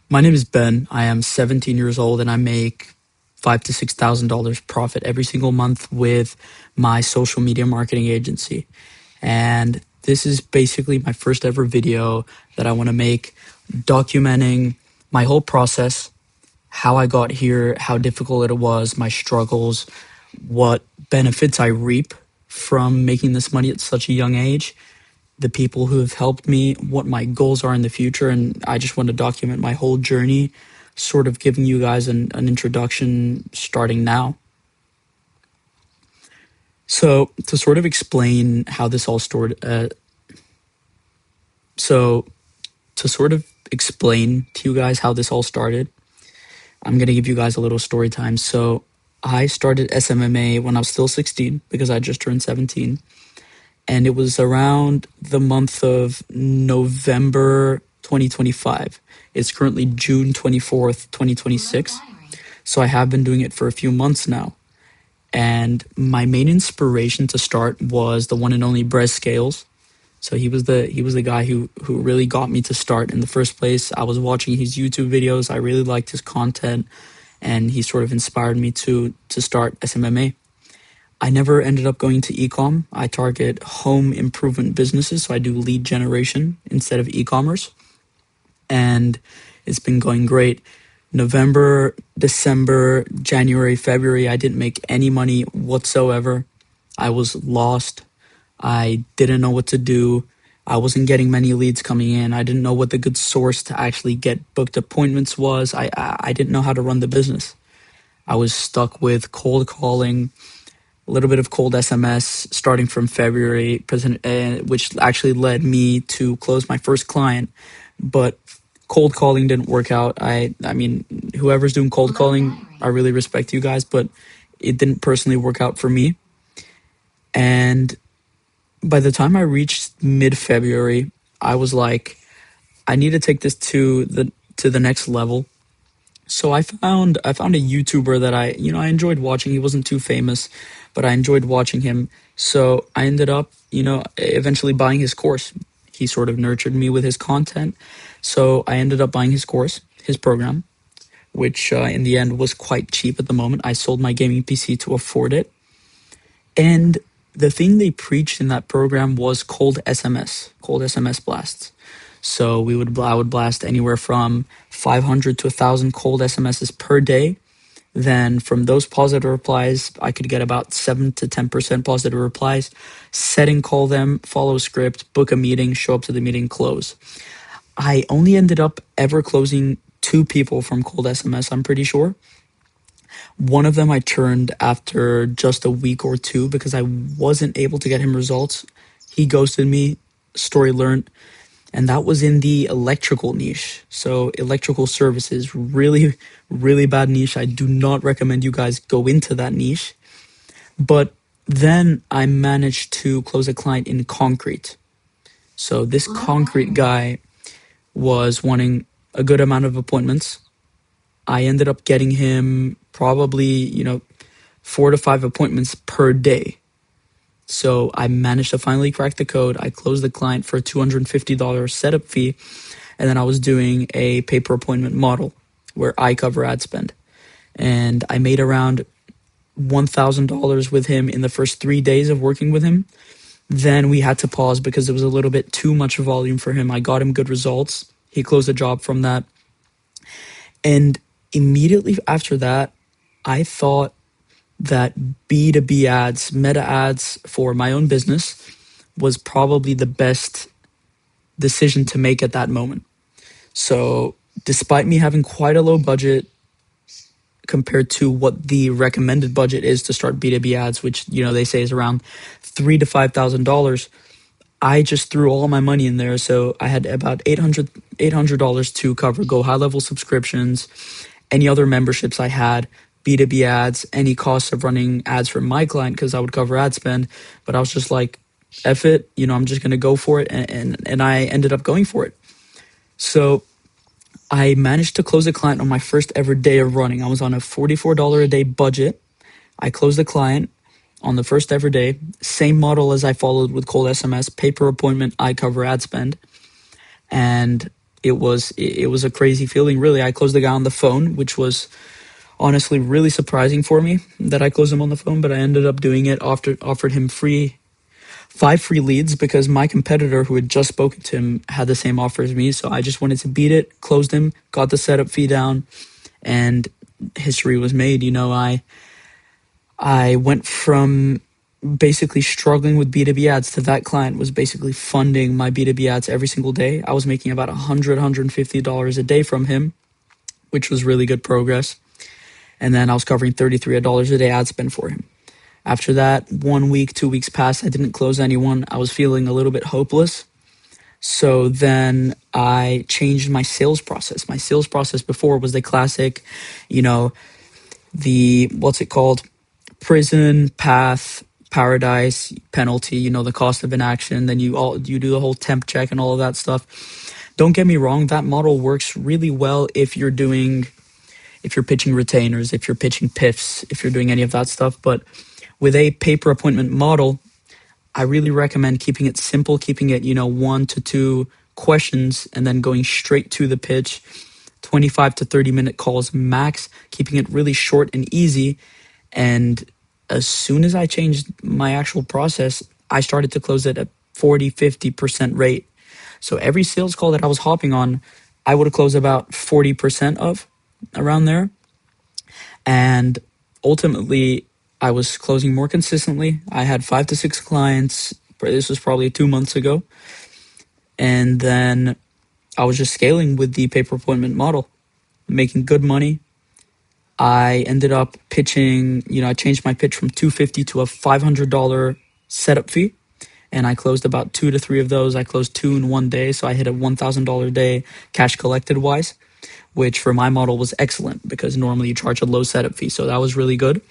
My name is Ben. I am 17 years old and I make five to $6,000 profit every single month with my social media marketing agency. And this is basically my first ever video that I want to make documenting my whole process, how I got here, how difficult it was, my struggles, what benefits I reap from making this money at such a young age, the people who have helped me, what my goals are in the future, and I just want to document my whole journey, sort of giving you guys an introduction starting now. So to sort of explain how this all started, so to sort of explain to you guys how this all started, I'm gonna give you guys a little story time. So I started SMMA when I was still 16 because I just turned 17. And it was around the month of November 2025. It's currently June 24th, 2026. So I have been doing it for a few months now. And my main inspiration to start was the one and only Brez Scales. So he was the guy who really got me to start in the first place. I was watching his YouTube videos. I really liked his content, and he sort of inspired me to start SMMA. I never ended up going to ecom. I target home improvement businesses, so I do lead generation instead of e-commerce. And it's been going great. November, December, January, February, I didn't make any money whatsoever. I was lost. I didn't know what to do. I wasn't getting many leads coming in. I didn't know what the good source to actually get booked appointments was. I didn't know how to run the business. I was stuck with cold calling, a little bit of cold SMS starting from February, which actually led me to close my first client. But cold calling didn't work out. I mean, whoever's doing cold calling, I really respect you guys, but it didn't personally work out for me. And by the time I reached mid-February, I was like, I need to take this to the next level. So I found a YouTuber that I enjoyed watching. He wasn't too famous, but I enjoyed watching him. So I ended up, eventually buying his course. He sort of nurtured me with his content. So I ended up buying his course, his program, which in the end was quite cheap at the moment. I sold my gaming PC to afford it. And the thing they preached in that program was cold SMS blasts. So I would blast anywhere from 500 to 1,000 cold SMSs per day. Then from those positive replies, I could get about 7 to 10% positive replies. Set and call them, follow a script, book a meeting, show up to the meeting, close. I only ended up ever closing 2 people from cold SMS, I'm pretty sure. One of them I turned after just a week or two because I wasn't able to get him results. He ghosted me, story learned, and that was in the electrical niche. So electrical services, really, really bad niche. I do not recommend you guys go into that niche. But then I managed to close a client in concrete. So this concrete guy was wanting a good amount of appointments. I ended up getting him probably, 4 to 5 appointments per day. So I managed to finally crack the code. I closed the client for a $250 setup fee. And then I was doing a pay-per-appointment model where I cover ad spend. And I made around $1,000 with him in the first 3 days of working with him. Then we had to pause because it was a little bit too much volume for him. I got him good results. He closed a job from that. And immediately after that, I thought that B2B ads, meta ads for my own business was probably the best decision to make at that moment. So despite me having quite a low budget compared to what the recommended budget is to start B2B ads, which, they say is around $3,000 to $5,000, I just threw all my money in there. So I had about $800 to cover Go High Level subscriptions, any other memberships I had, B2B ads, any costs of running ads for my client because I would cover ad spend. But I was just like, F it, I'm just going to go for it. And I ended up going for it. So I managed to close a client on my first ever day of running. I was on a $44 a day budget. I closed the client on the first ever day. Same model as I followed with cold SMS, pay per appointment, I cover ad spend. And it was a crazy feeling, really. I closed the guy on the phone, which was honestly really surprising for me that I closed him on the phone, but I ended up doing it after offered him 5 free leads because my competitor who had just spoken to him had the same offer as me. So I just wanted to beat it, closed him, got the setup fee down, and history was made. I went from basically struggling with B2B ads to that client was basically funding my B2B ads every single day. I was making about $150 a day from him, which was really good progress. And then I was covering $33 a day ad spend for him. After that, 1 week, 2 weeks passed. I didn't close anyone. I was feeling a little bit hopeless. So then I changed my sales process. My sales process before was the classic, you know, the, what's it called? Prison, path, paradise, penalty, the cost of inaction. Then you do the whole temp check and all of that stuff. Don't get me wrong, that model works really well if you're pitching retainers, if you're pitching PIFs, if you're doing any of that stuff. But with a pay-per appointment model, I really recommend keeping it simple, keeping it, 1 to 2 questions and then going straight to the pitch, 25 to 30-minute calls max, keeping it really short and easy. And as soon as I changed my actual process, I started to close it at 40-50% rate. So every sales call that I was hopping on, I would close about 40% of, around there. And ultimately, I was closing more consistently. I had 5 to 6 clients. This was probably 2 months ago. And then I was just scaling with the pay per appointment model, making good money. I ended up pitching, I changed my pitch from $250 to a $500 setup fee. And I closed about 2 to 3 of those. I closed 2 in 1 day. So I hit a $1,000 a day cash collected wise, which for my model was excellent because normally you charge a low setup fee. So that was really good.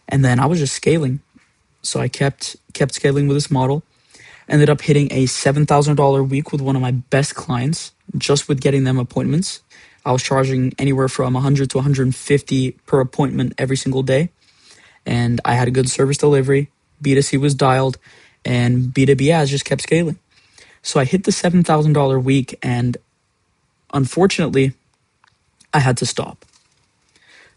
And then I was just scaling. So I kept scaling with this model. Ended up hitting a $7,000 week with one of my best clients just with getting them appointments. I was charging anywhere from 100 to 150 per appointment every single day. And I had a good service delivery. B2C was dialed and B2B ads just kept scaling. So I hit the $7,000 week and unfortunately I had to stop.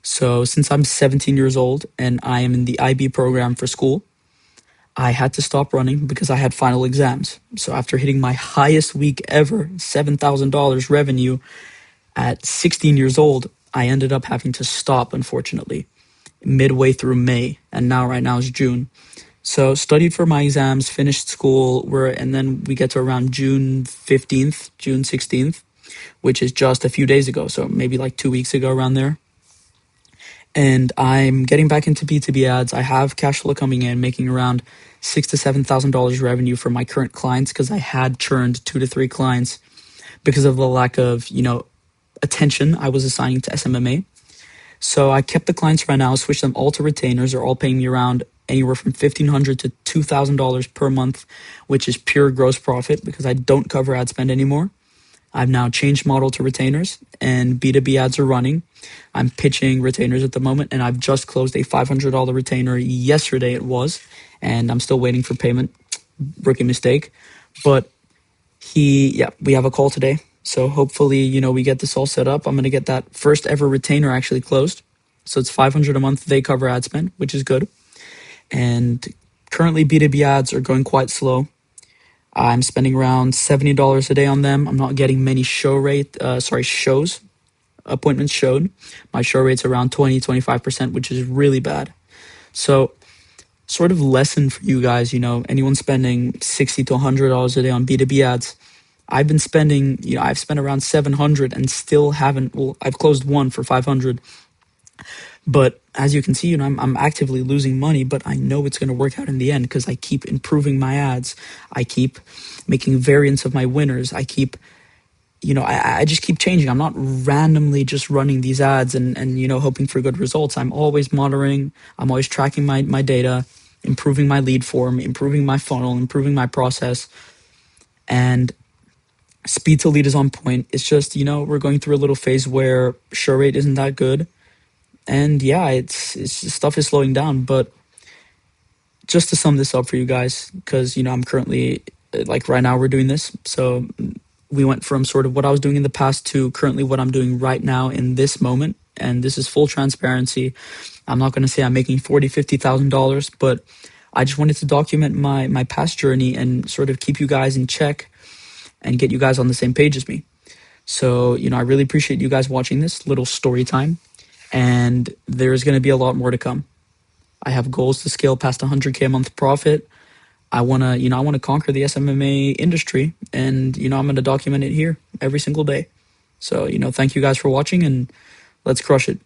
So since I'm 17 years old and I am in the IB program for school, I had to stop running because I had final exams. So after hitting my highest week ever, $7,000 revenue at 16 years old, I ended up having to stop, unfortunately, midway through May. And right now is June. So studied for my exams, finished school, and then we get to around June 15th, June 16th, which is just a few days ago. So maybe like 2 weeks ago around there. And I'm getting back into B2B ads. I have cash flow coming in, making around $6,000 to $7,000 revenue for my current clients because I had churned 2 to 3 clients because of the lack of, attention I was assigning to SMMA. So I kept the clients right now, switched them all to retainers. They're all paying me around anywhere from $1,500 to $2,000 per month, which is pure gross profit because I don't cover ad spend anymore. I've now changed model to retainers and B2B ads are running. I'm pitching retainers at the moment and I've just closed a $500 retainer yesterday it and I'm still waiting for payment. Rookie mistake. But we have a call today. So hopefully, we get this all set up. I'm going to get that first ever retainer actually closed. So it's $500 a month. They cover ad spend, which is good. And currently B2B ads are going quite slow. I'm spending around $70 a day on them. I'm not getting many shows, appointments showed. My show rate's around 20-25%, which is really bad. So sort of lesson for you guys, anyone spending $60 to $100 a day on B2B ads. I've been spending, I've spent around $700 and still I've closed one for $500. But as you can see, I'm actively losing money, but I know it's going to work out in the end because I keep improving my ads. I keep making variants of my winners. I keep, I just keep changing. I'm not randomly just running these ads and hoping for good results. I'm always monitoring. I'm always tracking my data, improving my lead form, improving my funnel, improving my process. And speed to lead is on point. It's just, we're going through a little phase where show rate isn't that good. And it's stuff is slowing down. But just to sum this up for you guys, because, I'm currently, like right now we're doing this. So we went from sort of what I was doing in the past to currently what I'm doing right now in this moment. And this is full transparency. I'm not going to say I'm making $40,000, $50,000, but I just wanted to document my past journey and sort of keep you guys in check and get you guys on the same page as me. So, I really appreciate you guys watching this little story time, and there's going to be a lot more to come. I have goals to scale past 100K a month profit. I want to conquer the SMMA industry, and, I'm going to document it here every single day. So, thank you guys for watching, and let's crush it.